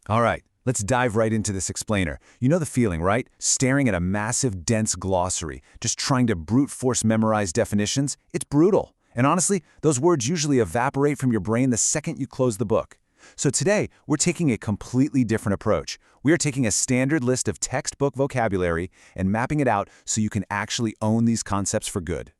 All right, let's dive right into this explainer. You know the feeling, right? Staring at a massive, dense glossary, just trying to brute force memorize definitions. It's brutal. And honestly, those words usually evaporate from your brain the second you close the book. So today, we're taking a completely different approach. We are taking a standard list of textbook vocabulary and mapping it out so you can actually own these concepts for good.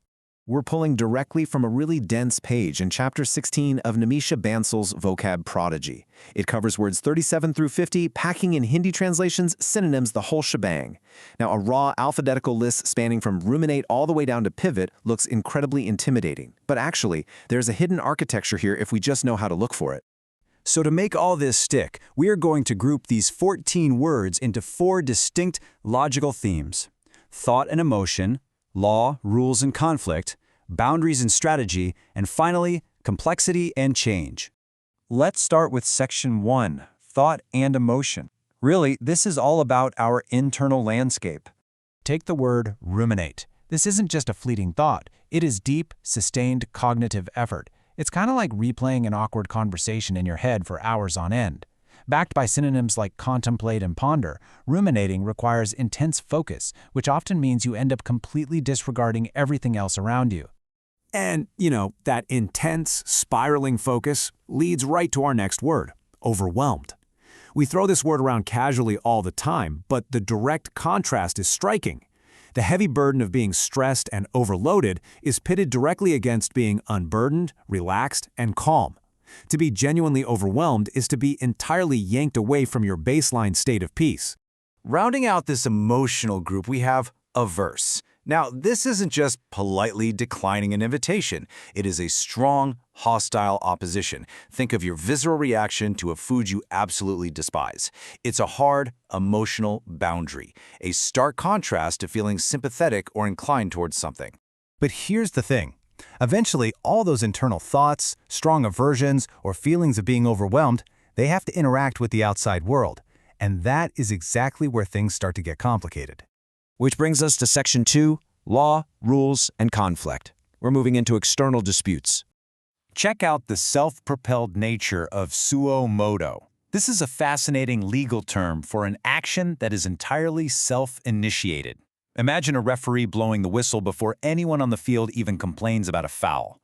We're pulling directly from a really dense page in Chapter 16 of Nimisha Bansal's Vocab Prodigy. It covers words 37 through 50, packing in Hindi translations, synonyms, the whole shebang. Now, a raw alphabetical list spanning from ruminate all the way down to pivot looks incredibly intimidating. But actually, there's a hidden architecture here if we just know how to look for it. So to make all this stick, we are going to group these 14 words into 4 distinct logical themes: thought and emotion, law, rules and conflict, boundaries and strategy, and finally, complexity and change. Let's start with Section 1, Thought and Emotion. Really, this is all about our internal landscape. Take the word ruminate. This isn't just a fleeting thought. It is deep, sustained cognitive effort. It's kind of like replaying an awkward conversation in your head for hours on end. Backed by synonyms like contemplate and ponder, ruminating requires intense focus, which often means you end up completely disregarding everything else around you. And, that intense, spiraling focus leads right to our next word, overwhelmed. We throw this word around casually all the time, but the direct contrast is striking. The heavy burden of being stressed and overloaded is pitted directly against being unburdened, relaxed, and calm. To be genuinely overwhelmed is to be entirely yanked away from your baseline state of peace. Rounding out this emotional group, we have averse. Now, this isn't just politely declining an invitation. It is a strong, hostile opposition. Think of your visceral reaction to a food you absolutely despise. It's a hard, emotional boundary, a stark contrast to feeling sympathetic or inclined towards something. But here's the thing. Eventually, all those internal thoughts, strong aversions, or feelings of being overwhelmed, they have to interact with the outside world. And that is exactly where things start to get complicated. Which brings us to Section 2, Law, Rules, and Conflict. We're moving into external disputes. Check out the self-propelled nature of suo moto. This is a fascinating legal term for an action that is entirely self-initiated. Imagine a referee blowing the whistle before anyone on the field even complains about a foul.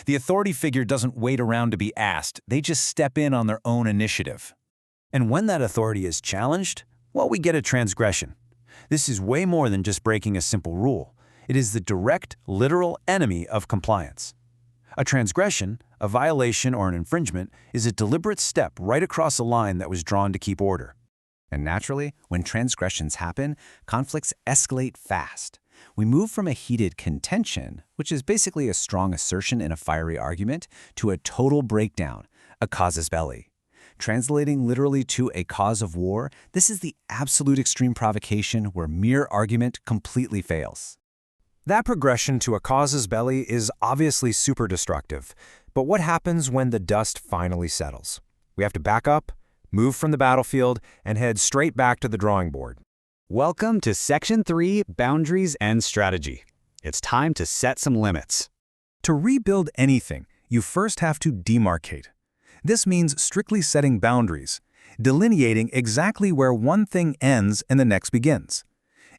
The authority figure doesn't wait around to be asked, they just step in on their own initiative. And when that authority is challenged, well, we get a transgression. This is way more than just breaking a simple rule. It is the direct, literal enemy of compliance. A transgression, a violation or an infringement, is a deliberate step right across a line that was drawn to keep order. And naturally, when transgressions happen, conflicts escalate fast. We move from a heated contention, which is basically a strong assertion in a fiery argument, to a total breakdown, a casus belli. Translating literally to a cause of war, this is the absolute extreme provocation where mere argument completely fails. That progression to a casus belli is obviously super destructive, but what happens when the dust finally settles? We have to back up, move from the battlefield, and head straight back to the drawing board. Welcome to Section 3, Boundaries and Strategy. It's time to set some limits. To rebuild anything, you first have to demarcate. This means strictly setting boundaries, delineating exactly where one thing ends and the next begins.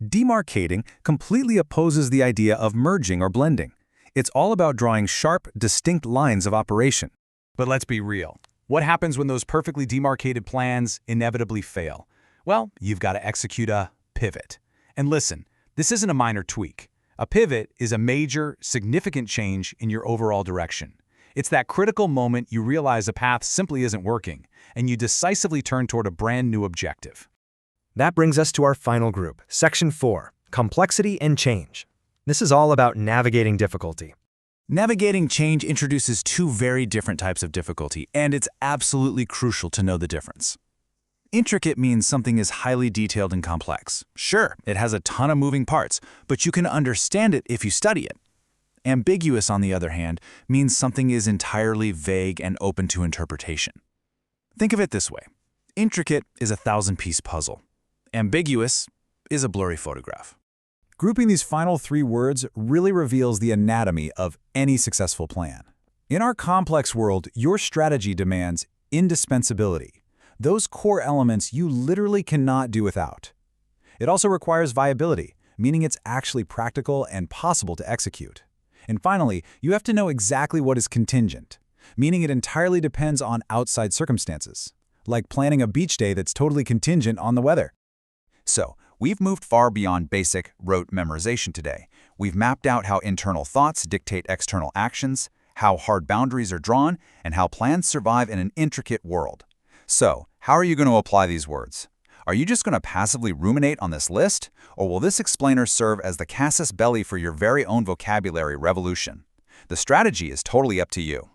Demarcating completely opposes the idea of merging or blending. It's all about drawing sharp, distinct lines of operation. But let's be real. What happens when those perfectly demarcated plans inevitably fail? Well, you've got to execute a pivot. And listen, this isn't a minor tweak. A pivot is a major, significant change in your overall direction. It's that critical moment you realize a path simply isn't working, and you decisively turn toward a brand new objective. That brings us to our final group, Section 4, Complexity and Change. This is all about navigating difficulty. Navigating change introduces 2 very different types of difficulty, and it's absolutely crucial to know the difference. Intricate means something is highly detailed and complex. Sure, it has a ton of moving parts, but you can understand it if you study it. Ambiguous, on the other hand, means something is entirely vague and open to interpretation. Think of it this way. Intricate is a 1,000-piece puzzle. Ambiguous is a blurry photograph. Grouping these final 3 words really reveals the anatomy of any successful plan. In our complex world, your strategy demands indispensability. Those core elements you literally cannot do without. It also requires viability, meaning it's actually practical and possible to execute. And finally, you have to know exactly what is contingent, meaning it entirely depends on outside circumstances, like planning a beach day that's totally contingent on the weather. So, we've moved far beyond basic, rote memorization today. We've mapped out how internal thoughts dictate external actions, how hard boundaries are drawn, and how plans survive in an intricate world. So, how are you going to apply these words? Are you just going to passively ruminate on this list, or will this explainer serve as the casus belli for your very own vocabulary revolution? The strategy is totally up to you.